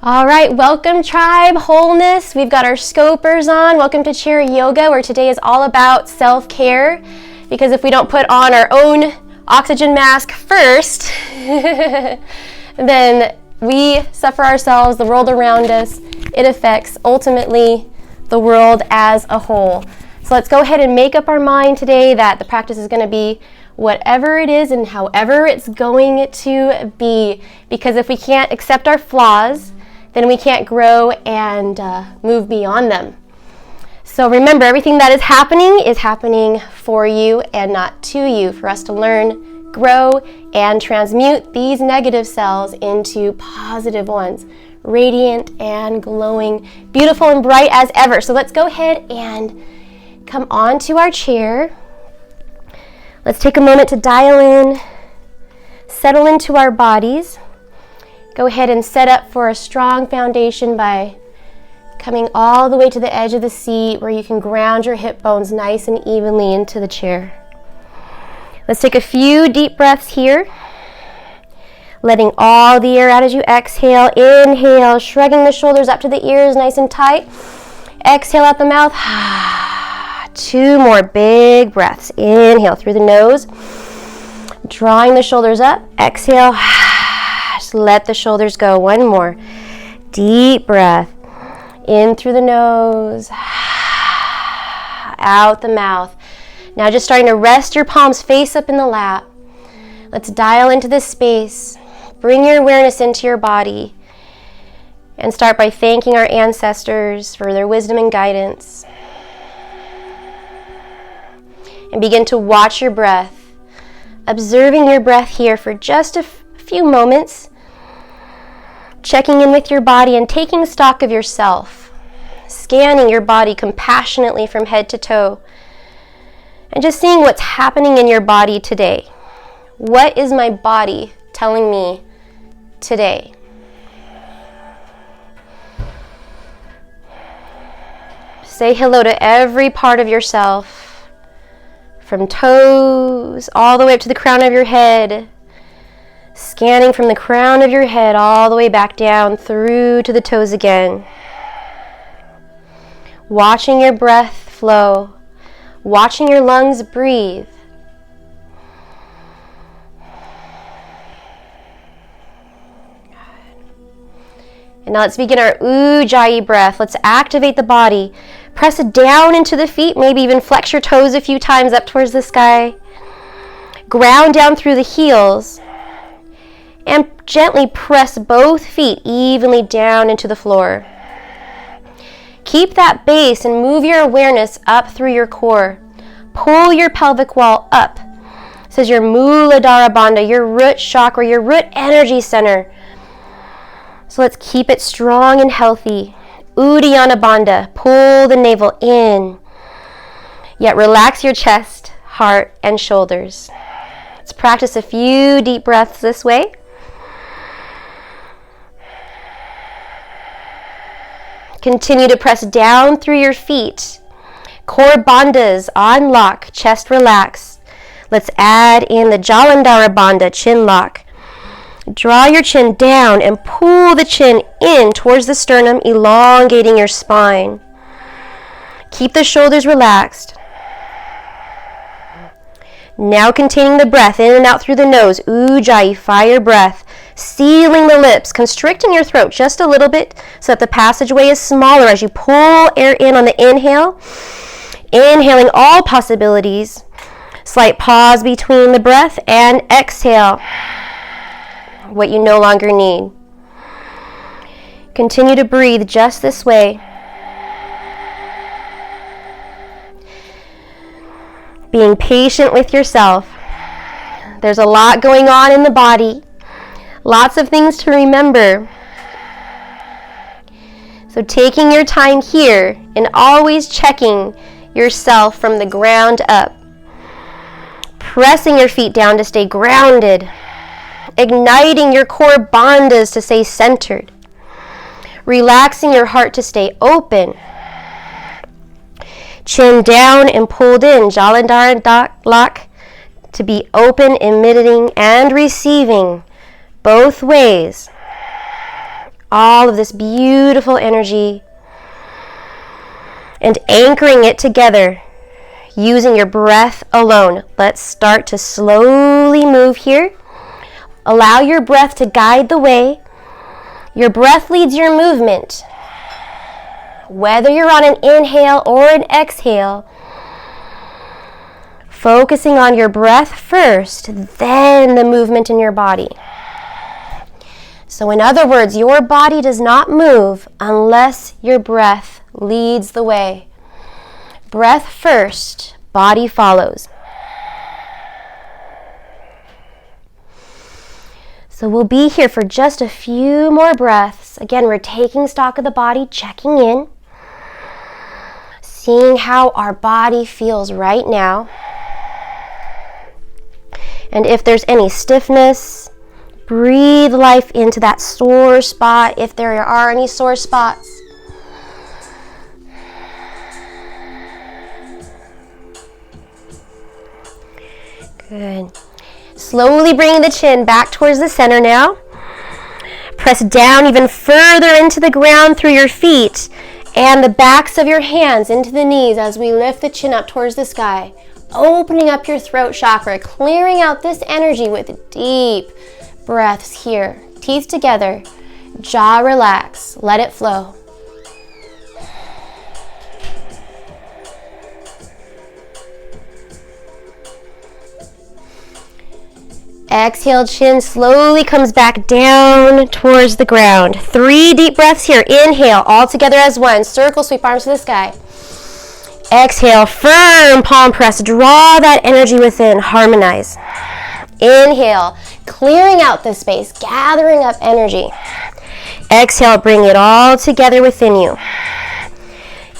All right, welcome tribe, wholeness. We've got our scopers on. Welcome to chair yoga, where today is all about self-care, because if we don't put on our own oxygen mask first, then we suffer ourselves, the world around us. It affects ultimately the world as a whole. So let's go ahead and make up our mind today that the practice is going to be whatever it is and however it's going to be, because if we can't accept our flaws, then we can't grow and move beyond them. So remember, everything that is happening for you and not to you, for us to learn, grow, and transmute these negative cells into positive ones, radiant and glowing, beautiful and bright as ever. So let's go ahead and come onto our chair. Let's take a moment to dial in, settle into our bodies. Go ahead and set up for a strong foundation by coming all the way to the edge of the seat, where you can ground your hip bones nice and evenly into the chair. Let's take a few deep breaths here, letting all the air out as you exhale. Inhale, shrugging the shoulders up to the ears nice and tight. Exhale out the mouth. 2 more big breaths. Inhale through the nose, drawing the shoulders up. Exhale. Just let the shoulders go. 1 more. Deep breath. In through the nose. Out the mouth. Now just starting to rest your palms face up in the lap. Let's dial into this space. Bring your awareness into your body. And start by thanking our ancestors for their wisdom and guidance. And begin to watch your breath. Observing your breath here for just a few moments. Checking in with your body and taking stock of yourself. Scanning your body compassionately from head to toe. And just seeing what's happening in your body today. What is my body telling me today? Say hello to every part of yourself. From toes all the way up to the crown of your head. Scanning from the crown of your head all the way back down through to the toes again. Watching your breath flow. Watching your lungs breathe. And now let's begin our Ujjayi breath. Let's activate the body. Press it down into the feet. Maybe even flex your toes a few times up towards the sky. Ground down through the heels. And gently press both feet evenly down into the floor. Keep that base and move your awareness up through your core. Pull your pelvic wall up. This is your Muladhara Bandha, your root chakra, your root energy center. So let's keep it strong and healthy. Uddiyana Bandha, pull the navel in. Yet relax your chest, heart, and shoulders. Let's practice a few deep breaths this way. Continue to press down through your feet. Core bandhas on lock, chest relaxed. Let's add in the Jalandhara Bandha, chin lock. Draw your chin down and pull the chin in towards the sternum, elongating your spine. Keep the shoulders relaxed. Now containing the breath in and out through the nose, Ujjayi, fire breath. Sealing the lips, constricting your throat just a little bit so that the passageway is smaller as you pull air in on the inhale. Inhaling all possibilities. Slight pause between the breath and exhale what you no longer need. Continue to breathe just this way. Being patient with yourself. There's a lot going on in the body. Lots of things to remember. So taking your time here and always checking yourself from the ground up. Pressing your feet down to stay grounded. Igniting your core bandhas to stay centered. Relaxing your heart to stay open. Chin down and pulled in, Jalandhara lock, to be open, emitting, and receiving both ways. all of this beautiful energy and anchoring it together using your breath alone. Let's start to slowly move here. Allow your breath to guide the way. Your breath leads your movement. Whether you're on an inhale or an exhale, focusing on your breath first, then the movement in your body. So in other words, your body does not move unless your breath leads the way. Breath first, body follows. So we'll be here for just a few more breaths. Again, we're taking stock of the body, checking in, seeing how our body feels right now. And if there's any stiffness, breathe life into that sore spot if there are any sore spots. Good. Slowly bringing the chin back towards the center now. Press down even further into the ground through your feet and the backs of your hands into the knees as we lift the chin up towards the sky. Opening up your throat chakra, clearing out this energy with deep breaths here. Teeth together, jaw relax, let it flow. Exhale, chin slowly comes back down towards the ground. 3 deep breaths here. Inhale, all together as one. Circle, sweep arms to the sky. Exhale, firm palm press. Draw that energy within. Harmonize. Inhale, clearing out the space, gathering up energy. Exhale, bring it all together within you.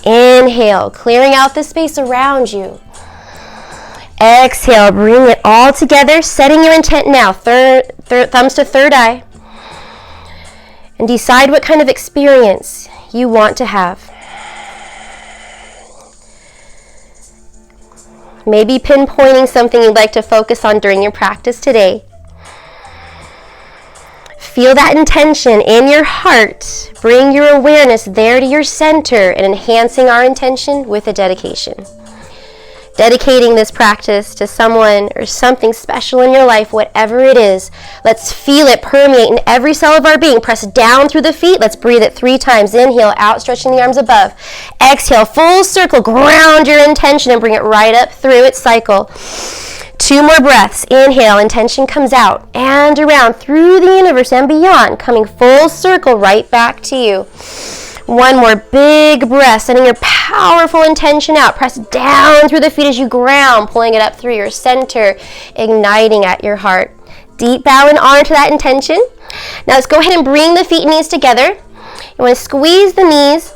Inhale, clearing out the space around you. Exhale, bring it all together, setting your intent now. Thumbs to third eye. And decide what kind of experience you want to have. Maybe pinpointing something you'd like to focus on during your practice today. Feel that intention in your heart. Bring your awareness there to your center and enhancing our intention with a dedication. Dedicating this practice to someone or something special in your life, whatever it is. Let's feel it permeate in every cell of our being. Press down through the feet. Let's breathe it 3 times. Inhale, outstretching the arms above. Exhale, full circle. Ground your intention and bring it right up through its cycle. 2 more breaths. Inhale, intention comes out and around through the universe and beyond, coming full circle right back to you. 1 more big breath, sending your powerful intention out. Press down through the feet as you ground, pulling it up through your center, igniting at your heart. Deep bow and honor to that intention. Now let's go ahead and bring the feet and knees together. You want to squeeze the knees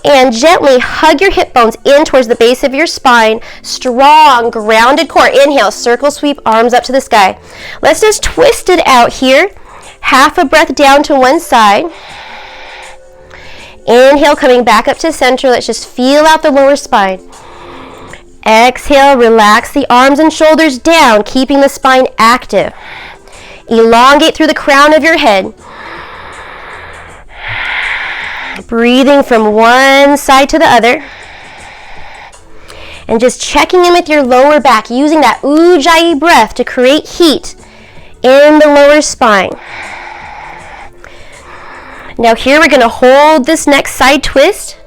and gently hug your hip bones in towards the base of your spine. Strong, grounded core. Inhale, circle sweep, arms up to the sky. Let's just twist it out here. Half a breath down to one side. Inhale, coming back up to center. Let's just feel out the lower spine. Exhale, relax the arms and shoulders down, keeping the spine active. Elongate through the crown of your head. Breathing from one side to the other. And just checking in with your lower back, using that Ujjayi breath to create heat in the lower spine. Now here we're going to hold this next side twist.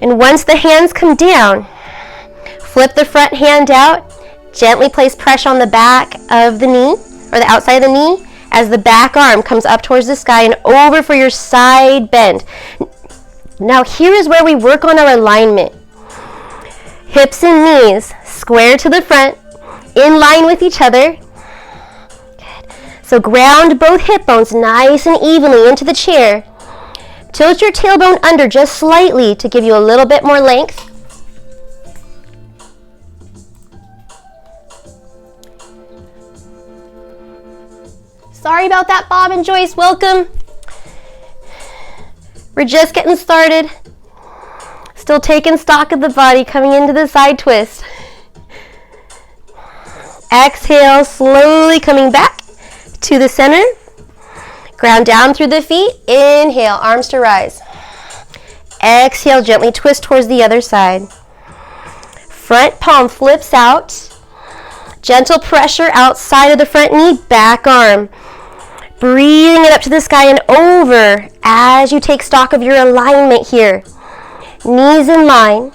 And once the hands come down, flip the front hand out. Gently place pressure on the back of the knee, or the outside of the knee, as the back arm comes up towards the sky and over for your side bend. Now here is where we work on our alignment. Hips and knees square to the front, in line with each other. So ground both hip bones nice and evenly into the chair. Tilt your tailbone under just slightly to give you a little bit more length. Sorry about that, Bob and Joyce. Welcome. We're just getting started. Still taking stock of the body, coming into the side twist. Exhale, slowly coming back to the center. Ground down through the feet. Inhale, arms to rise. Exhale, gently twist towards the other side. Front palm flips out. Gentle pressure outside of the front knee, back arm. Breathing it up to the sky and over as you take stock of your alignment here. Knees in line.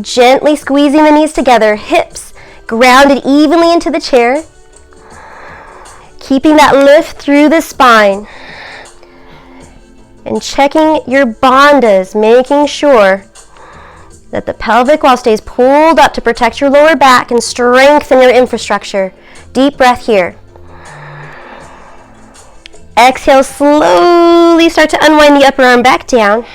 Gently squeezing the knees together. Hips grounded evenly into the chair. Keeping that lift through the spine. And checking your bandhas, making sure that the pelvic wall stays pulled up to protect your lower back and strengthen your infrastructure. Deep breath here. Exhale, slowly start to unwind the upper arm back down.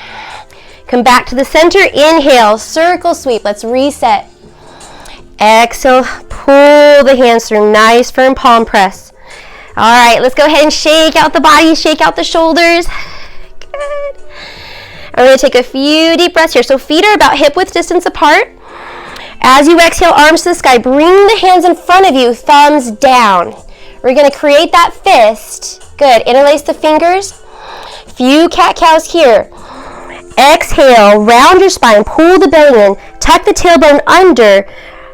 Come back to the center. Inhale, circle sweep. Let's reset. Exhale, pull the hands through. Nice firm palm press. All right, let's go ahead and shake out the body, shake out the shoulders. Good. I'm going to take a few deep breaths here. So feet are about hip width distance apart. As you exhale, arms to the sky. Bring the hands in front of you, thumbs down. We're going to create that fist. Good. Interlace the fingers. Few cat-cows here. Exhale, round your spine, pull the belly in, tuck the tailbone under,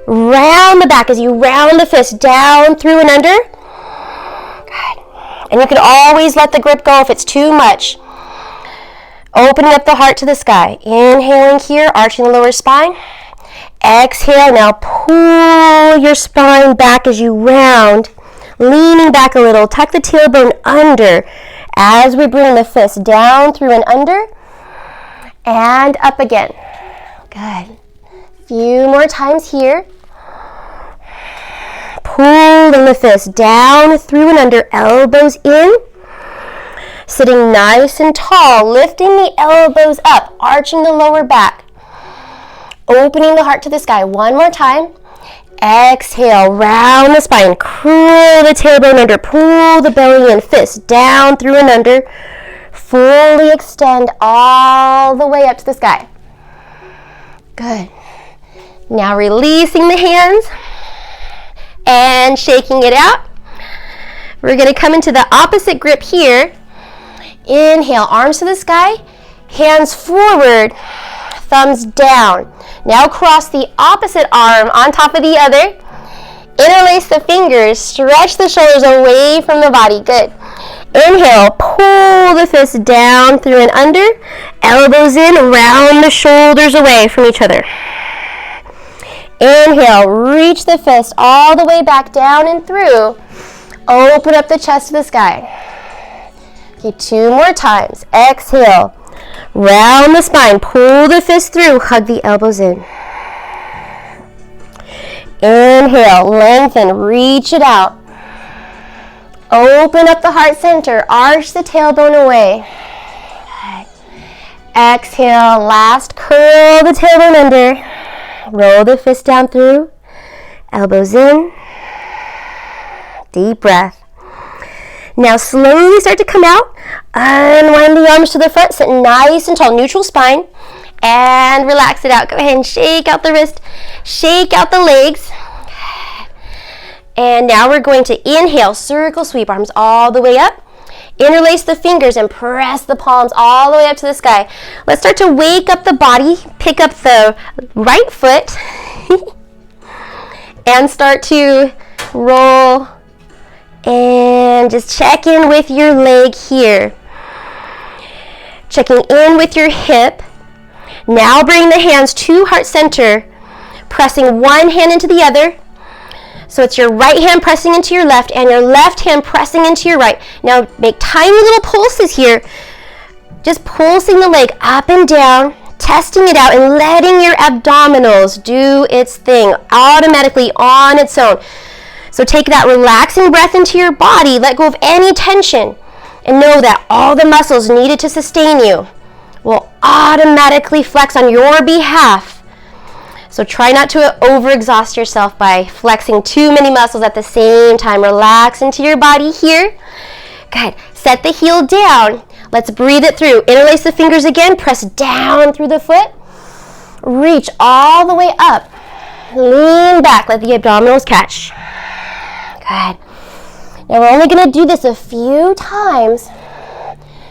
round the back as you round the fist down, through, and under. Good. And you can always let the grip go if it's too much. Opening up the heart to the sky. Inhaling here, arching the lower spine. Exhale, now pull your spine back as you round, leaning back a little, tuck the tailbone under as we bring the fist down, through, and under. And up again. Good. Few more times here. Pulling the fist down, through, and under. Elbows in. Sitting nice and tall. Lifting the elbows up. Arching the lower back. Opening the heart to the sky. One more time. Exhale. Round the spine. Curl the tailbone under. Pull the belly in. Fist down, through, and under. Fully extend all the way up to the sky. Good. Now releasing the hands and shaking it out. We're going to come into the opposite grip here. Inhale, arms to the sky, hands forward, thumbs down. Now cross the opposite arm on top of the other. Interlace the fingers, stretch the shoulders away from the body. Good. Inhale, pull the fist down, through, and under. Elbows in, round the shoulders away from each other. Inhale, reach the fist all the way back down and through. Open up the chest to the sky. Okay, two more times. Exhale, round the spine, pull the fist through, hug the elbows in. Inhale, lengthen, reach it out. Open up the heart center, arch the tailbone away. Exhale, last, curl the tailbone under. Roll the fist down through, elbows in. Deep breath. Now slowly start to come out. Unwind the arms to the front, sit nice and tall, neutral spine. And relax it out. Go ahead and shake out the wrist, shake out the legs. And now we're going to inhale, circle sweep, arms all the way up. Interlace the fingers and press the palms all the way up to the sky. Let's start to wake up the body, pick up the right foot, and start to roll and just check in with your leg here. Checking in with your hip. Now bring the hands to heart center, pressing one hand into the other. So it's your right hand pressing into your left and your left hand pressing into your right. Now make tiny little pulses here. Just pulsing the leg up and down, testing it out and letting your abdominals do its thing automatically on its own. So take that relaxing breath into your body, let go of any tension, and know that all the muscles needed to sustain you will automatically flex on your behalf. So try not to overexhaust yourself by flexing too many muscles at the same time. Relax into your body here. Good. Set the heel down. Let's breathe it through. Interlace the fingers again. Press down through the foot. Reach all the way up. Lean back. Let the abdominals catch. Good. Now we're only going to do this a few times.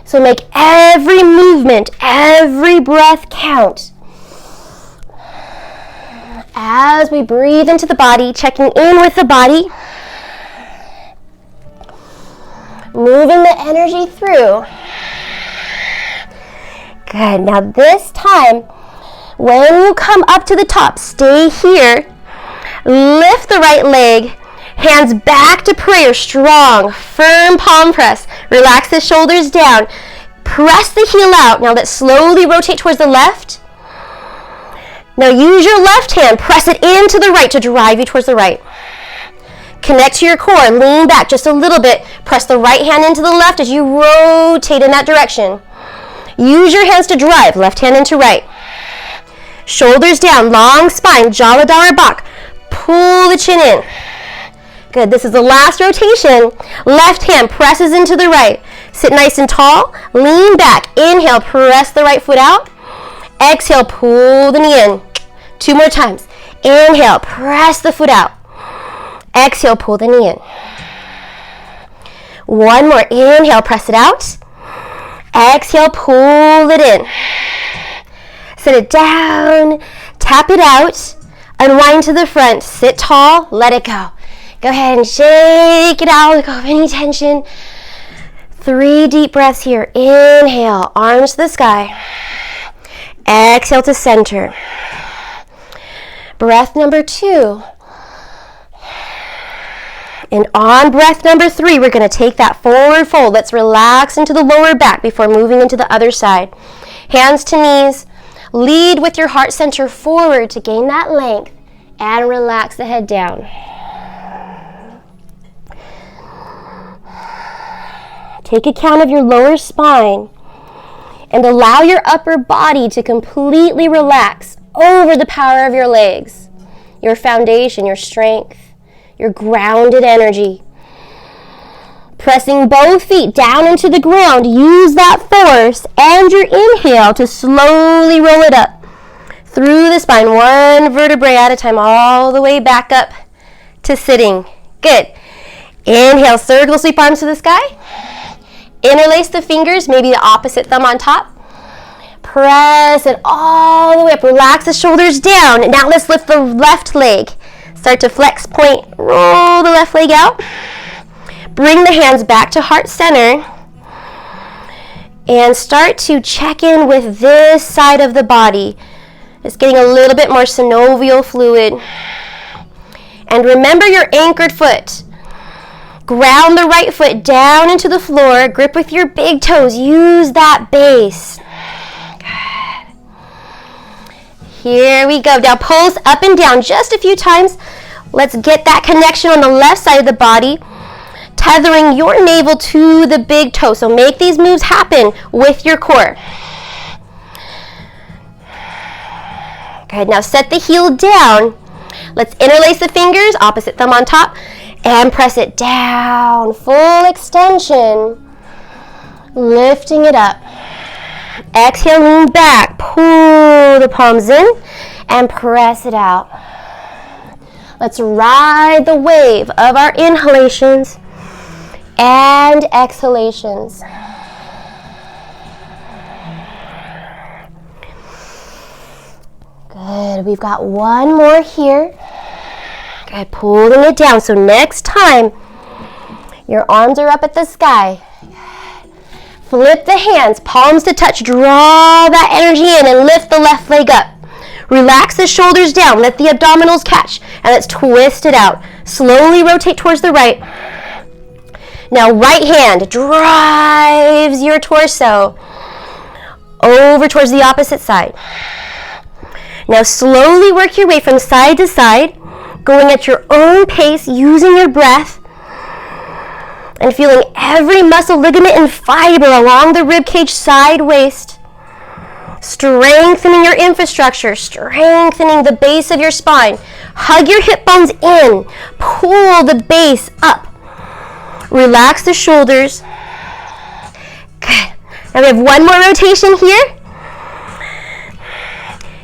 So make every movement, every breath count. As we breathe into the body, checking in with the body, moving the energy through. Good. Now this time, when you come up to the top, stay here. Lift the right leg. Hands back to prayer, strong, firm palm press. Relax the shoulders down. Press the heel out. Now let's slowly rotate towards the left. Now use your left hand, press it into the right to drive you towards the right. Connect to your core, lean back just a little bit. Press the right hand into the left as you rotate in that direction. Use your hands to drive, left hand into right. Shoulders down, long spine, Jaladhara Bak. Pull the chin in. Good, this is the last rotation. Left hand presses into the right. Sit nice and tall, lean back. Inhale, press the right foot out. Exhale, pull the knee in. 2 more times. Inhale, press the foot out. Exhale, pull the knee in. 1 more. Inhale, press it out. Exhale, pull it in. Sit it down. Tap it out. Unwind to the front. Sit tall. Let it go. Go ahead and shake it out. Let go of any tension. 3 deep breaths here. Inhale, arms to the sky. Exhale to center. Breath number 2. And on breath number 3, we're going to take that forward fold. Let's relax into the lower back before moving into the other side. Hands to knees. Lead with your heart center forward to gain that length and relax the head down. Take account of your lower spine and allow your upper body to completely relax over the power of your legs, your foundation, your strength, your grounded energy. Pressing both feet down into the ground, use that force and your inhale to slowly roll it up through the spine, 1 vertebrae at a time, all the way back up to sitting. Good. Inhale, circle, sweep arms to the sky. Interlace the fingers, maybe the opposite thumb on top. Press it all the way up. Relax the shoulders down. Now let's lift the left leg. Start to flex, point, roll the left leg out. Bring the hands back to heart center. And start to check in with this side of the body. It's getting a little bit more synovial fluid. And remember your anchored foot. Ground the right foot down into the floor. Grip with your big toes. Use that base. Good. Here we go. Now pulse up and down just a few times. Let's get that connection on the left side of the body. Tethering your navel to the big toe. So make these moves happen with your core. Good. Now set the heel down. Let's interlace the fingers, opposite thumb on top. And press it down, full extension, lifting it up. Exhale, lean back, pull the palms in, and press it out. Let's ride the wave of our inhalations and exhalations. Good, we've got 1 more here. Good, pulling it down. So next time, your arms are up at the sky. Flip the hands, palms to touch. Draw that energy in and lift the left leg up. Relax the shoulders down. Let the abdominals catch. And let's twist it out. Slowly rotate towards the right. Now right hand drives your torso over towards the opposite side. Now slowly work your way from side to side, going at your own pace, using your breath, and feeling every muscle, ligament, and fiber along the ribcage, side, waist. Strengthening your infrastructure, strengthening the base of your spine. Hug your hip bones in, pull the base up. Relax the shoulders. Good. Now we have 1 more rotation here.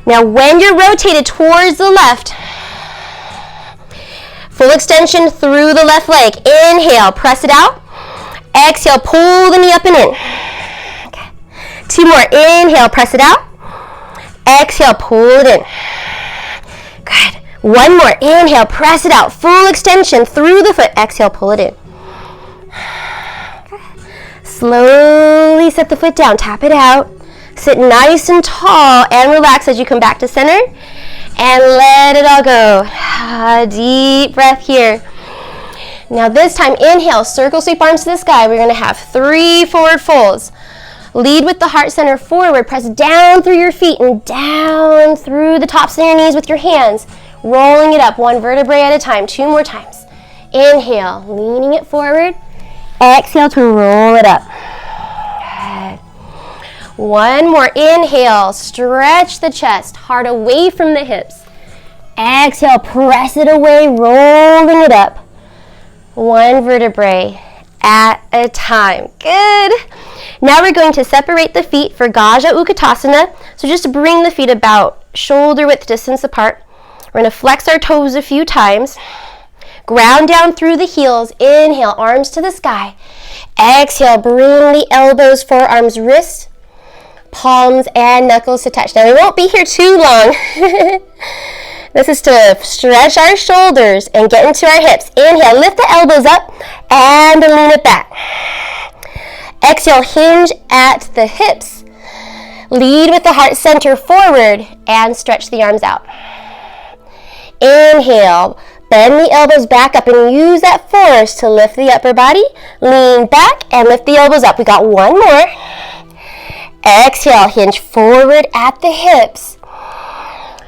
Now when you're rotated towards the left, full extension through the left leg. Inhale, press it out. Exhale, pull the knee up and in. 2 more. Inhale, press it out. Exhale, pull it in. Good. 1 more. Inhale, press it out. Full extension through the foot. Exhale, pull it in. Slowly set the foot down. Tap it out. Sit nice and tall and relax as you come back to center. And let it all go. Deep breath here. Now this time, inhale, circle sweep arms to the sky. We're going to have 3 forward folds. Lead with the heart center forward. Press down through your feet and down through the tops of your knees with your hands. Rolling it up 1 vertebrae at a time. 2 more times. Inhale, leaning it forward. Exhale to roll it up. Good. 1 more. Inhale, stretch the chest, heart away from the hips. Exhale, press it away, rolling it up. 1 vertebrae at a time. Good. Now we're going to separate the feet for Gajah Utkatasana. So just bring the feet about shoulder width distance apart. We're going to flex our toes a few times. Ground down through the heels. Inhale, arms to the sky. Exhale, bring the elbows, forearms, wrists, palms, and knuckles to touch. Now we won't be here too long. This is to stretch our shoulders and get into our hips. Inhale, lift the elbows up and lean it back. Exhale, hinge at the hips. Lead with the heart center forward and stretch the arms out. Inhale, bend the elbows back up and use that force to lift the upper body. Lean back and lift the elbows up. We got 1 more. Exhale, hinge forward at the hips.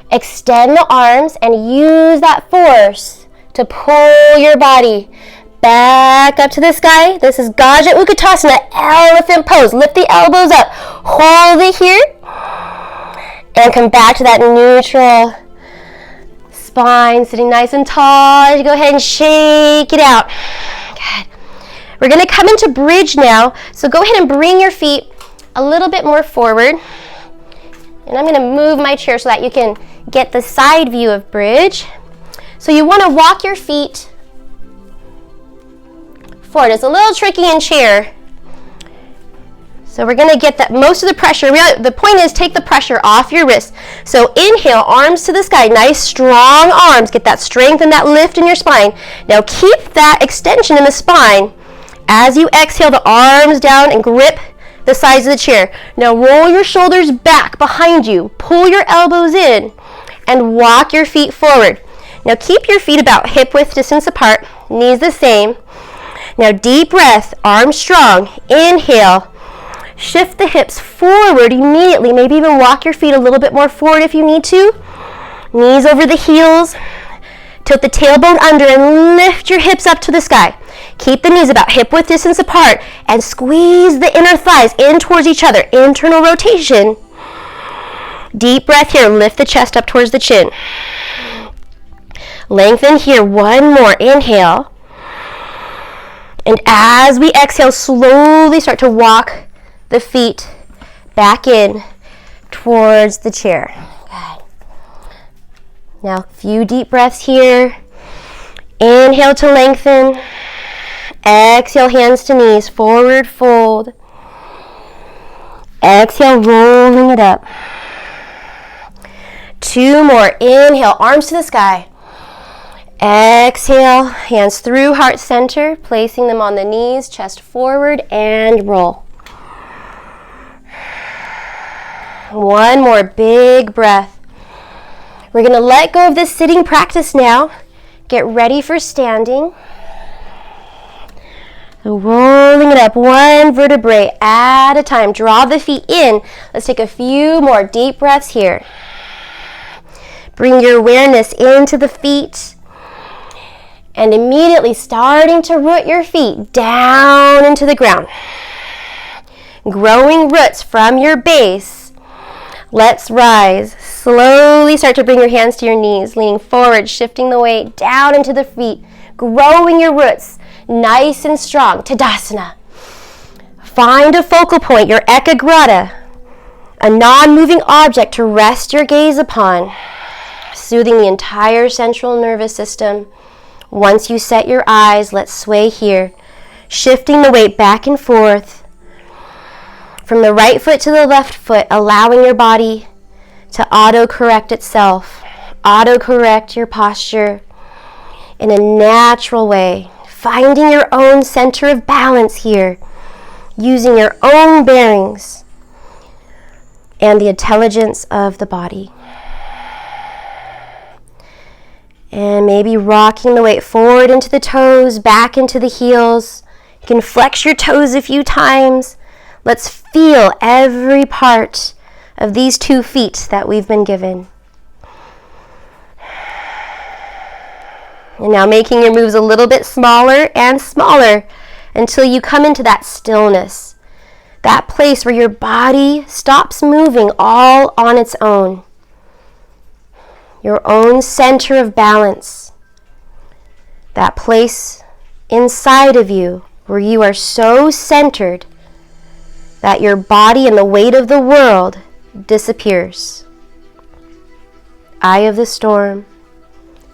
Extend the arms and use that force to pull your body back up to the sky. This is Gajah Utkatasana, elephant pose. Lift the elbows up, hold it here, and come back to that neutral spine, sitting nice and tall. Go ahead and shake it out. Good. We're going to come into bridge now, so go ahead and bring your feet a little bit more forward. And I'm going to move my chair so that you can get the side view of bridge. So you want to walk your feet forward. It's a little tricky in chair. So we're going to get that most of the pressure. The point is, take the pressure off your wrist. So inhale, arms to the sky. Nice strong arms. Get that strength and that lift in your spine. Now keep that extension in the spine. As you exhale, the arms down and grip the sides of the chair. Now roll your shoulders back behind you. Pull your elbows in and walk your feet forward. Now keep your feet about hip width distance apart. Knees the same. Now deep breath, arms strong. Inhale. Shift the hips forward immediately. Maybe even walk your feet a little bit more forward if you need to. Knees over the heels. Tilt the tailbone under and lift your hips up to the sky. Keep the knees about hip width distance apart and squeeze the inner thighs in towards each other. Internal rotation. Deep breath here. Lift the chest up towards the chin. Lengthen here. 1 more. Inhale. And as we exhale, slowly start to walk the feet back in towards the chair. Good. Now, a few deep breaths here. Inhale to lengthen. Exhale, hands to knees, forward fold. Exhale, rolling it up. 2 more. Inhale, arms to the sky. Exhale, hands through heart center, placing them on the knees, chest forward, and roll. 1 more big breath. We're going to let go of this sitting practice now. Get ready for standing. So rolling it up 1 vertebrae at a time. Draw the feet in. Let's take a few more deep breaths here. Bring your awareness into the feet. And immediately starting to root your feet down into the ground. Growing roots from your base. Let's rise. Slowly start to bring your hands to your knees, leaning forward, shifting the weight down into the feet, growing your roots nice and strong. Tadasana. Find a focal point, your ekagrata, a non-moving object to rest your gaze upon, soothing the entire central nervous system. Once you set your eyes, let's sway here, shifting the weight back and forth. From the right foot to the left foot, allowing your body to auto-correct itself. Auto-correct your posture in a natural way. Finding your own center of balance here. Using your own bearings and the intelligence of the body. And maybe rocking the weight forward into the toes, back into the heels. You can flex your toes a few times. Let's feel every part of these 2 feet that we've been given. And now making your moves a little bit smaller and smaller until you come into that stillness. That place where your body stops moving all on its own. Your own center of balance. That place inside of you where you are so centered that your body and the weight of the world disappears. Eye of the storm.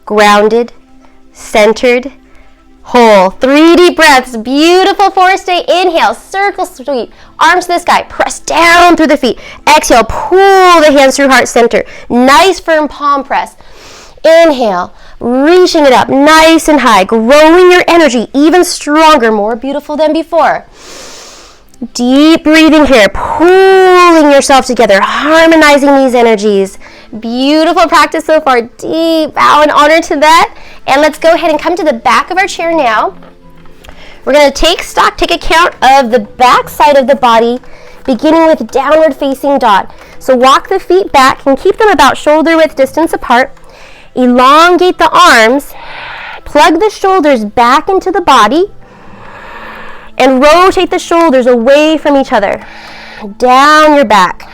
Grounded, centered, whole. 3 deep breaths. Beautiful 4 stay. Inhale, circle sweep. Arms to the sky. Press down through the feet. Exhale, pull the hands through heart center. Nice firm palm press. Inhale, reaching it up nice and high. Growing your energy even stronger, more beautiful than before. Deep breathing here. Pulling yourself together. Harmonizing these energies. Beautiful practice so far. Deep bow and honor to that. And let's go ahead and come to the back of our chair now. We're going to take stock, take account of the back side of the body, beginning with downward facing dog. So walk the feet back and keep them about shoulder width distance apart. Elongate the arms. Plug the shoulders back into the body. And rotate the shoulders away from each other. Down your back.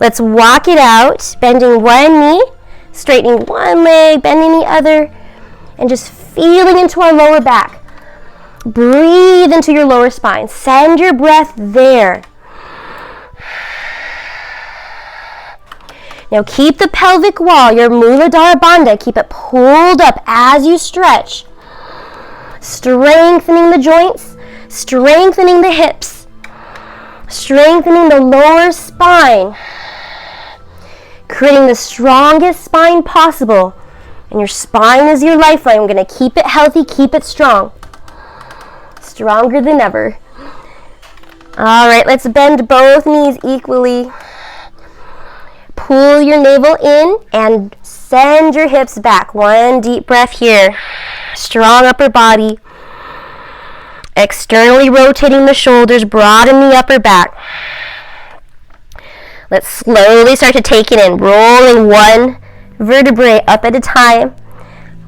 Let's walk it out, bending one knee, straightening one leg, bending the other, and just feeling into our lower back. Breathe into your lower spine. Send your breath there. Now keep the pelvic wall, your Muladhara Bandha, keep it pulled up as you stretch. Strengthening the joints, strengthening the hips, strengthening the lower spine. Creating the strongest spine possible. And your spine is your lifeline. We're going to keep it healthy, keep it strong. Stronger than ever. All right, let's bend both knees equally. Pull your navel in and send your hips back. One deep breath here. Strong upper body. Externally rotating the shoulders, broaden the upper back. Let's slowly start to take it in, rolling one vertebrae up at a time.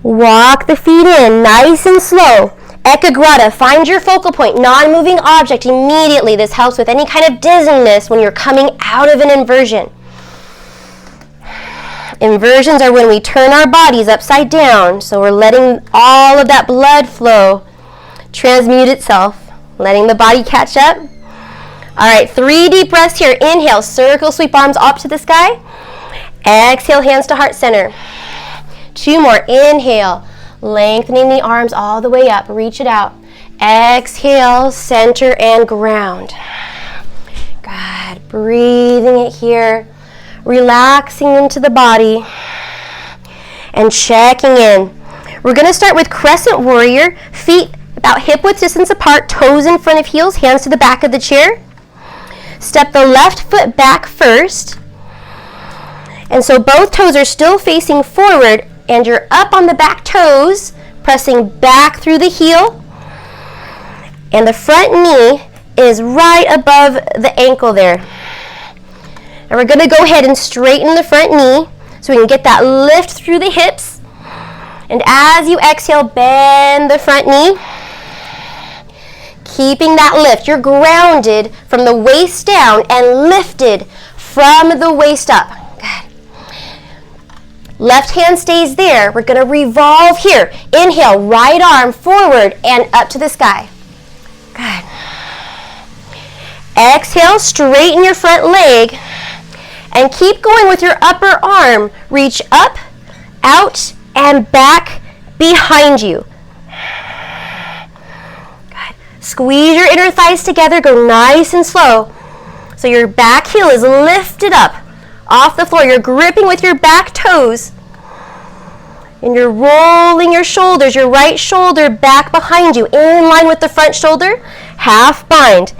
Walk the feet in, nice and slow. Ekagrata, find your focal point, non-moving object immediately. This helps with any kind of dizziness when you're coming out of an inversion. Inversions are when we turn our bodies upside down, so we're letting all of that blood flow transmute itself, letting the body catch up. All right, 3 deep breaths here. Inhale, circle, sweep arms up to the sky. Exhale, hands to heart center. 2 more. Inhale, lengthening the arms all the way up. Reach it out. Exhale, center and ground. Good. Breathing it here. Relaxing into the body. And checking in. We're going to start with Crescent Warrior. Feet about hip width distance apart. Toes in front of heels. Hands to the back of the chair. Step the left foot back first. And so both toes are still facing forward and you're up on the back toes, pressing back through the heel. And the front knee is right above the ankle there. And we're going to go ahead and straighten the front knee so we can get that lift through the hips. And as you exhale, bend the front knee. Keeping that lift. You're grounded from the waist down and lifted from the waist up. Good. Left hand stays there. We're going to revolve here. Inhale, right arm forward and up to the sky. Good. Exhale, straighten your front leg and keep going with your upper arm. Reach up, out, and back behind you. Good. Squeeze your inner thighs together. Go nice and slow. So your back heel is lifted up off the floor. You're gripping with your back toes. And you're rolling your shoulders, your right shoulder back behind you, in line with the front shoulder, half bind.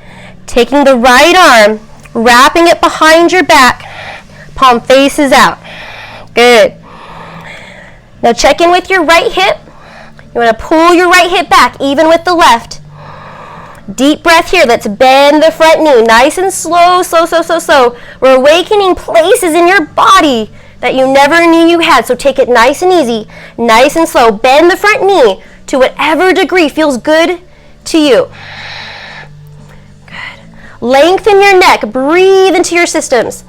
Taking the right arm, wrapping it behind your back, palm faces out. Good. Now check in with your right hip. You want to pull your right hip back, even with the left. Deep breath here. Let's bend the front knee. Nice and slow, slow. We're awakening places in your body that you never knew you had. So take it nice and easy, nice and slow. Bend the front knee to whatever degree feels good to you. Good. Lengthen your neck. Breathe into your systems.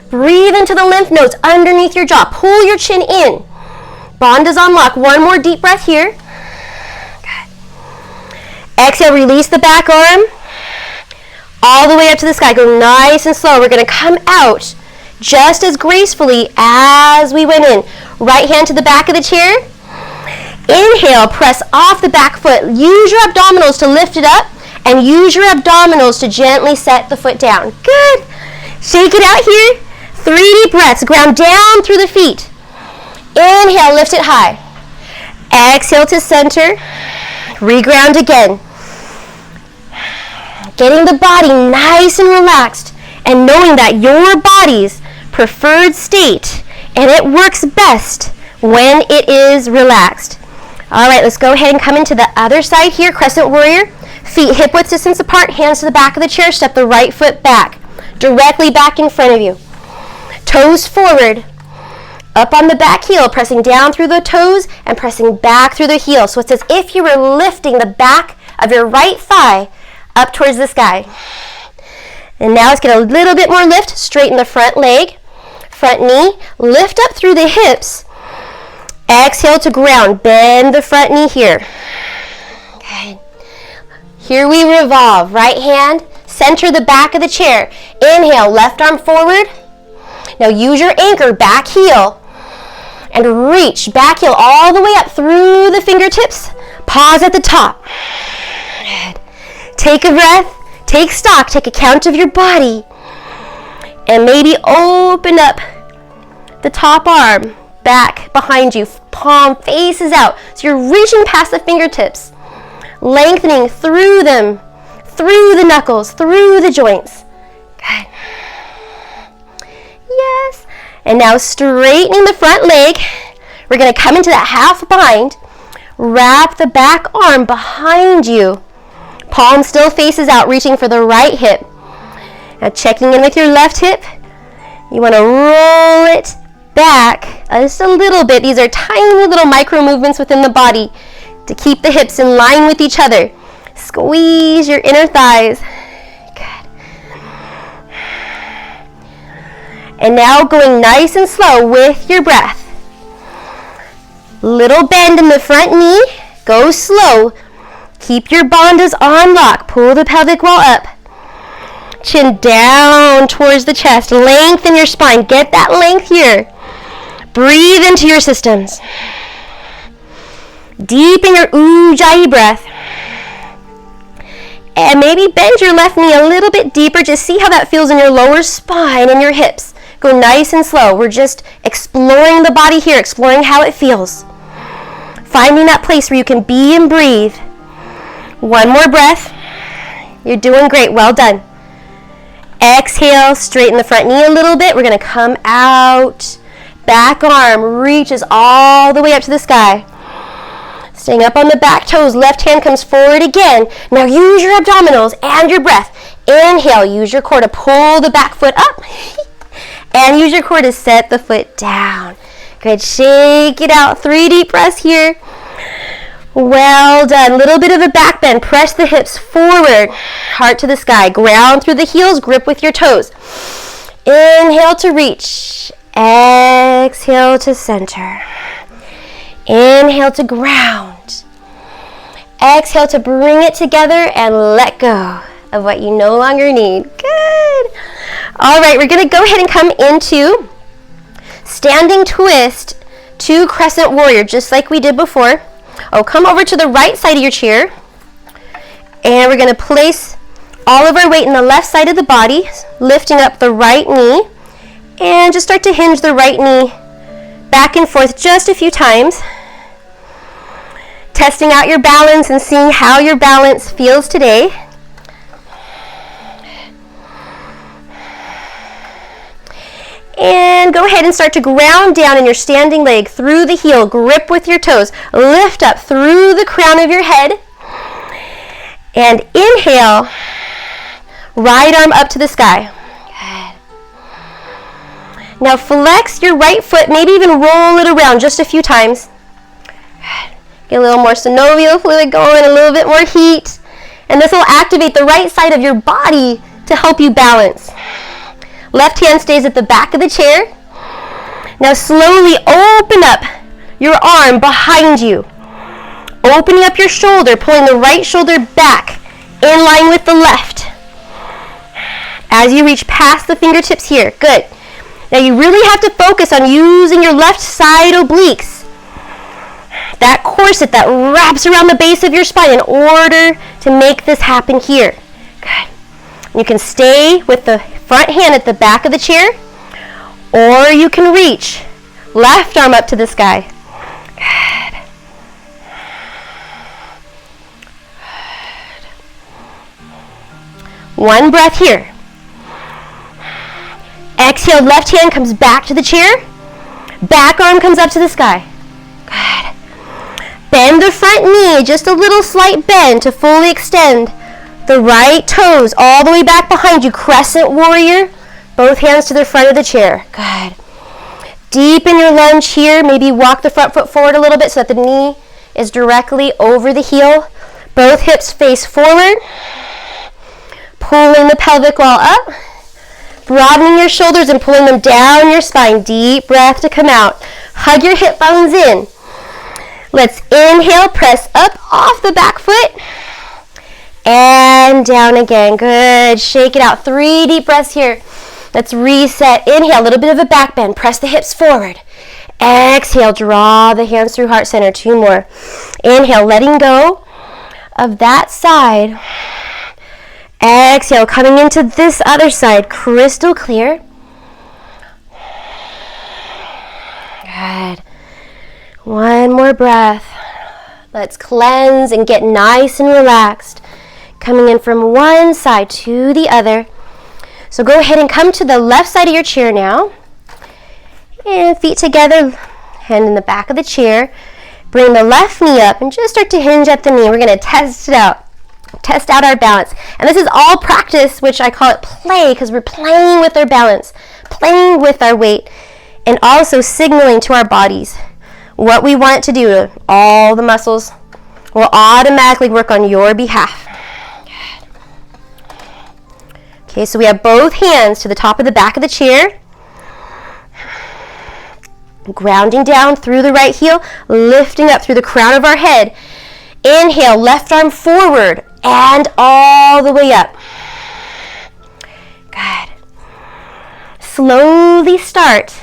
Breathe into the lymph nodes underneath your jaw. Pull your chin in. Bandhas on lock. One more deep breath here. Good. Exhale, release the back arm. All the way up to the sky. Go nice and slow. We're going to come out just as gracefully as we went in. Right hand to the back of the chair. Inhale, press off the back foot. Use your abdominals to lift it up and use your abdominals to gently set the foot down. Good. Shake it out here. 3 deep breaths. Ground down through the feet. Inhale, lift it high. Exhale to center. Reground again. Getting the body nice and relaxed and knowing that your body's preferred state and it works best when it is relaxed. All right, let's go ahead and come into the other side here. Crescent Warrior. Feet hip width distance apart, hands to the back of the chair. Step the right foot back, directly back in front of you. Toes forward. Up on the back heel, pressing down through the toes and pressing back through the heel. So it's as if you were lifting the back of your right thigh up towards the sky. And now let's get a little bit more lift. Straighten the front leg, front knee. Lift up through the hips. Exhale to ground. Bend the front knee here. Okay. Here we revolve. Right hand, center the back of the chair. Inhale, left arm forward. Now use your anchor, back heel. And reach, back heel all the way up through the fingertips. Pause at the top. Good. Take a breath. Take stock, take account of your body, and maybe open up the top arm back behind you. Palm faces out. So you're reaching past the fingertips, lengthening through them, through the knuckles, through the joints. Good. Yes. And now straightening the front leg. We're going to come into that half bind. Wrap the back arm behind you. Palm still faces out, reaching for the right hip. Now checking in with your left hip. You want to roll it back just a little bit. These are tiny little micro movements within the body to keep the hips in line with each other. Squeeze your inner thighs. Good. And now going nice and slow with your breath. Little bend in the front knee. Go slow. Keep your bandhas on lock. Pull the pelvic wall up. Chin down towards the chest. Lengthen your spine. Get that length here. Breathe into your systems. Deepen your Ujjayi breath. And maybe bend your left knee a little bit deeper. Just see how that feels in your lower spine and your hips. Go nice and slow. We're just exploring the body here, exploring how it feels. Finding that place where you can be and breathe. One more breath. You're doing great. Well done. Exhale, straighten the front knee a little bit. We're going to come out. Back arm reaches all the way up to the sky. Staying up on the back toes. Left hand comes forward again. Now use your abdominals and your breath. Inhale. Use your core to pull the back foot up. And use your core to set the foot down. Good. Shake it out. 3 deep breaths here. Well done. Little bit of a back bend. Press the hips forward. Heart to the sky. Ground through the heels. Grip with your toes. Inhale to reach. Exhale to center. Inhale to ground. Exhale to bring it together and let go of what you no longer need. Good. All right, we're going to go ahead and come into standing twist to Crescent Warrior, just like we did before. Oh, come over to the right side of your chair. And we're going to place all of our weight in the left side of the body, lifting up the right knee, and just start to hinge the right knee back and forth just a few times. Testing out your balance and seeing how your balance feels today. And go ahead and start to ground down in your standing leg through the heel. Grip with your toes. Lift up through the crown of your head. And inhale. Right arm up to the sky. Good. Now flex your right foot. Maybe even roll it around just a few times. Get a little more synovial fluid going. A little bit more heat. And this will activate the right side of your body to help you balance. Left hand stays at the back of the chair. Now slowly open up your arm behind you. Opening up your shoulder, pulling the right shoulder back in line with the left. As you reach past the fingertips here. Good. Now you really have to focus on using your left side obliques. That corset that wraps around the base of your spine in order to make this happen here. Good. You can stay with the front hand at the back of the chair, or you can reach left arm up to the sky. Good. One breath here. Exhale, left hand comes back to the chair. Back arm comes up to the sky. Good. Bend the front knee, just a little slight bend to fully extend the right toes all the way back behind you. Crescent Warrior. Both hands to the front of the chair. Good. Deepen your lunge here. Maybe walk the front foot forward a little bit so that the knee is directly over the heel. Both hips face forward. Pulling the pelvic wall up. Broadening your shoulders and pulling them down your spine. Deep breath to come out. Hug your hip bones in. Let's inhale, press up off the back foot. And down again. Good. Shake it out. 3 deep breaths here. Let's reset. Inhale, a little bit of a back bend. Press the hips forward. Exhale, draw the hands through heart center. 2 more. Inhale, letting go of that side. Exhale, coming into this other side. Crystal clear. Good. 1 more breath. Let's cleanse and get nice and relaxed. Coming in from one side to the other. So go ahead and come to the left side of your chair now. And feet together, hand in the back of the chair. Bring the left knee up and just start to hinge at the knee. We're going to test it out. Test out our balance. And this is all practice, which I call it play, because we're playing with our balance, playing with our weight, and also signaling to our bodies what we want to do. All the muscles will automatically work on your behalf. Okay, so we have both hands to the top of the back of the chair. Grounding down through the right heel, lifting up through the crown of our head. Inhale, left arm forward and all the way up. Good. Slowly start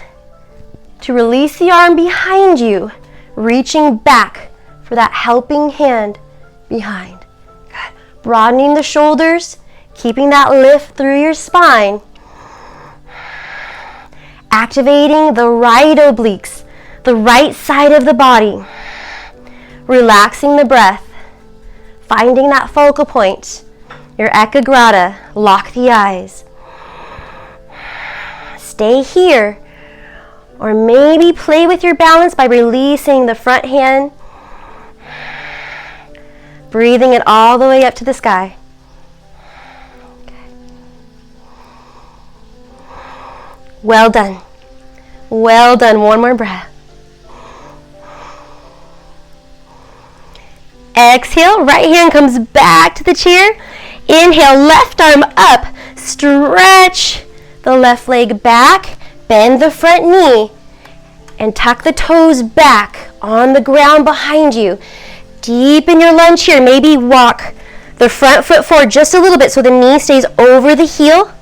to release the arm behind you, reaching back for that helping hand behind. Good. Broadening the shoulders. Keeping that lift through your spine. Activating the right obliques, the right side of the body. Relaxing the breath. Finding that focal point. Your ekagrata. Lock the eyes. Stay here. Or maybe play with your balance by releasing the front hand. Breathing it all the way up to the sky. Well done. Well done. 1 more breath. Exhale, right hand comes back to the chair. Inhale, left arm up. Stretch the left leg back. Bend the front knee. And tuck the toes back on the ground behind you. Deepen your lunge here. Maybe walk the front foot forward just a little bit so the knee stays over the heel.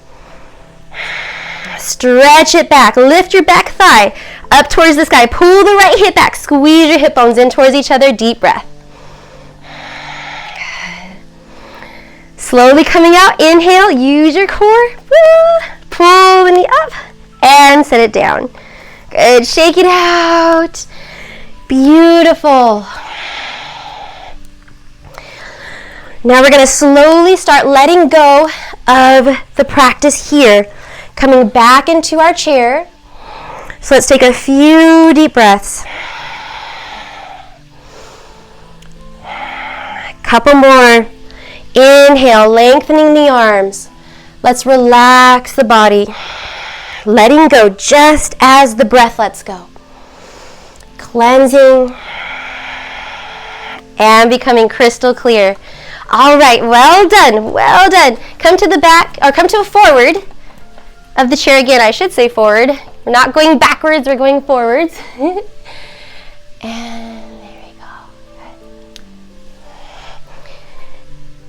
Stretch it back. Lift your back thigh up towards the sky. Pull the right hip back. Squeeze your hip bones in towards each other. Deep breath. Slowly coming out, inhale, use your core. Pull the knee up and set it down. Good, shake it out. Beautiful. Now we're going to slowly start letting go of the practice here, coming back into our chair. So let's take a few deep breaths. Couple more. Inhale, lengthening the arms. Let's relax the body. Letting go just as the breath lets go. Cleansing and becoming crystal clear. All right, well done, well done. Come to the back, or come to a forward of the chair again. I should say forward. We're not going backwards, we're going forwards. And there we go. Good.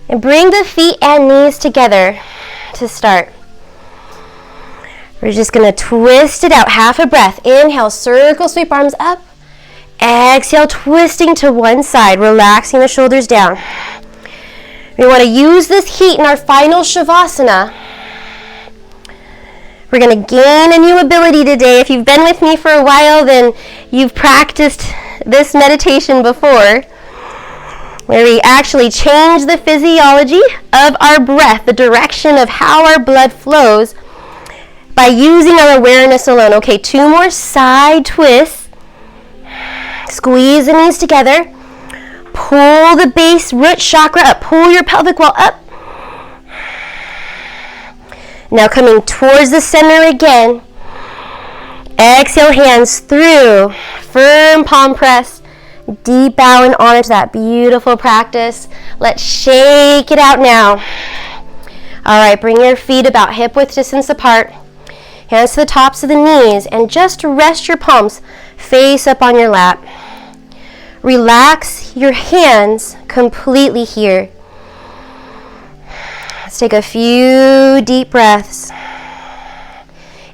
And bring the feet and knees together to start. We're just going to twist it out, half a breath. Inhale, circle, sweep arms up. Exhale, twisting to one side, relaxing the shoulders down. We want to use this heat in our final Shavasana. We're going to gain a new ability today. If you've been with me for a while, then you've practiced this meditation before, where we actually change the physiology of our breath, the direction of how our blood flows, by using our awareness alone. Okay, 2 more side twists. Squeeze the knees together. Pull the base root chakra up. Pull your pelvic wall up. Now coming towards the center again. Exhale, hands through. Firm palm press. Deep bow and honor to that beautiful practice. Let's shake it out now. All right, bring your feet about hip width distance apart. Hands to the tops of the knees, and just rest your palms face up on your lap. Relax your hands completely here. Let's take a few deep breaths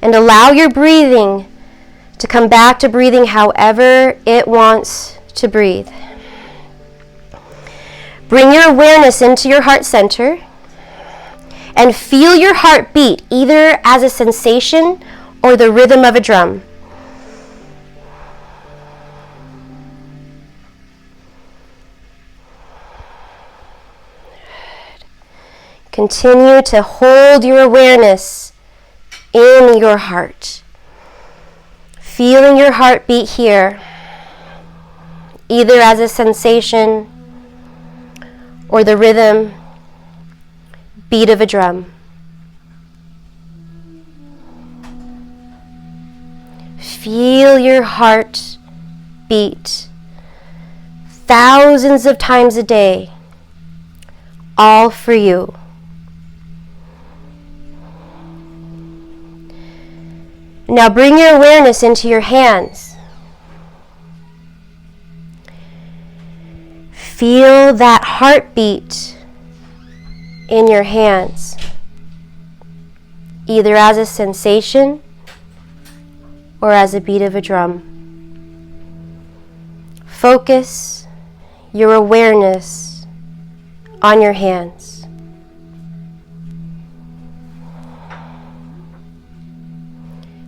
and allow your breathing to come back to breathing however it wants to breathe. Bring your awareness into your heart center and feel your heart beat either as a sensation or the rhythm of a drum. Continue to hold your awareness in your heart. Feeling your heartbeat here, either as a sensation or the rhythm, beat of a drum. Feel your heart beat thousands of times a day, all for you. Now bring your awareness into your hands. Feel that heartbeat in your hands, either as a sensation or as a beat of a drum. Focus your awareness on your hands.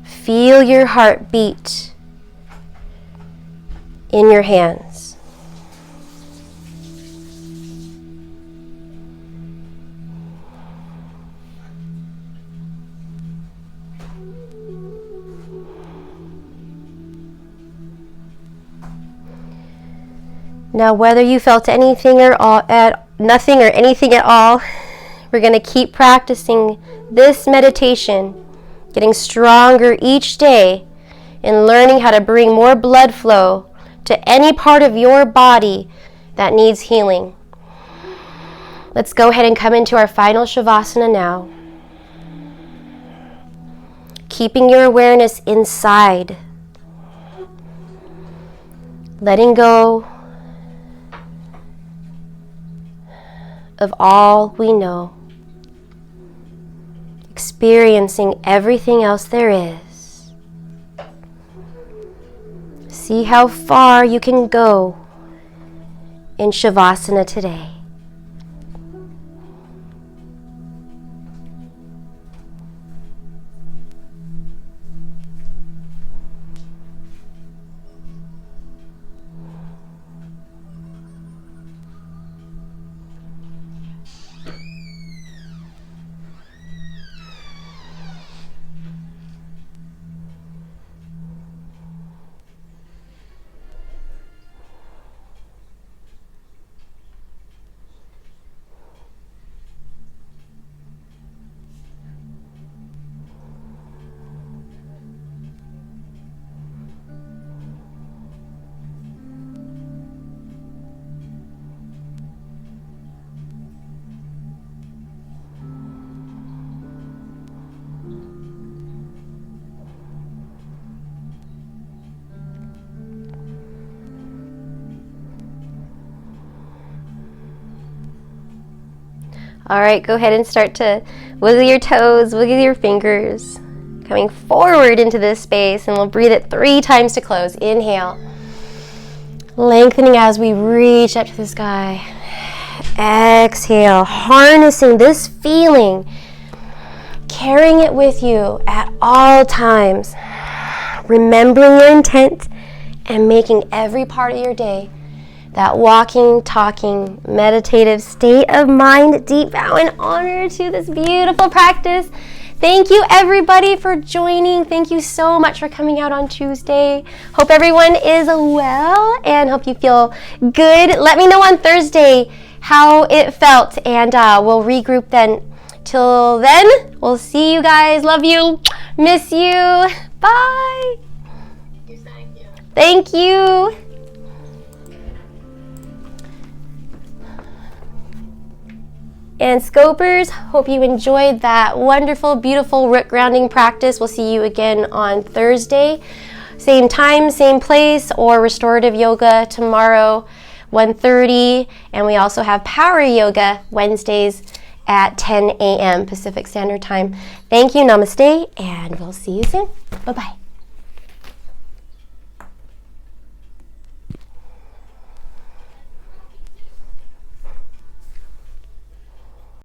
Feel your heart beat in your hands. Now, whether you felt anything or nothing or anything at all, we're going to keep practicing this meditation, getting stronger each day and learning how to bring more blood flow to any part of your body that needs healing. Let's go ahead and come into our final Shavasana now. Keeping your awareness inside. Letting go of all we know. Experiencing everything else there is. See how far you can go in Shavasana today. All right, go ahead and start to wiggle your toes, wiggle your fingers, coming forward into this space, and we'll breathe it 3 times to close. Inhale, lengthening as we reach up to the sky. Exhale, harnessing this feeling, carrying it with you at all times, remembering your intent, and making every part of your day that walking, talking, meditative state of mind. Deep bow and honor to this beautiful practice. Thank you everybody for joining. Thank you so much for coming out on Tuesday. Hope everyone is well and hope you feel good. Let me know on Thursday how it felt, and we'll regroup then. Till then, we'll see you guys. Love you. Miss you. Bye. Thank you. And Scopers, hope you enjoyed that wonderful, beautiful root grounding practice. We'll see you again on Thursday. Same time, same place, or restorative yoga tomorrow, 1:30. And we also have power yoga Wednesdays at 10 a.m. Pacific Standard Time. Thank you, namaste, and we'll see you soon. Bye-bye.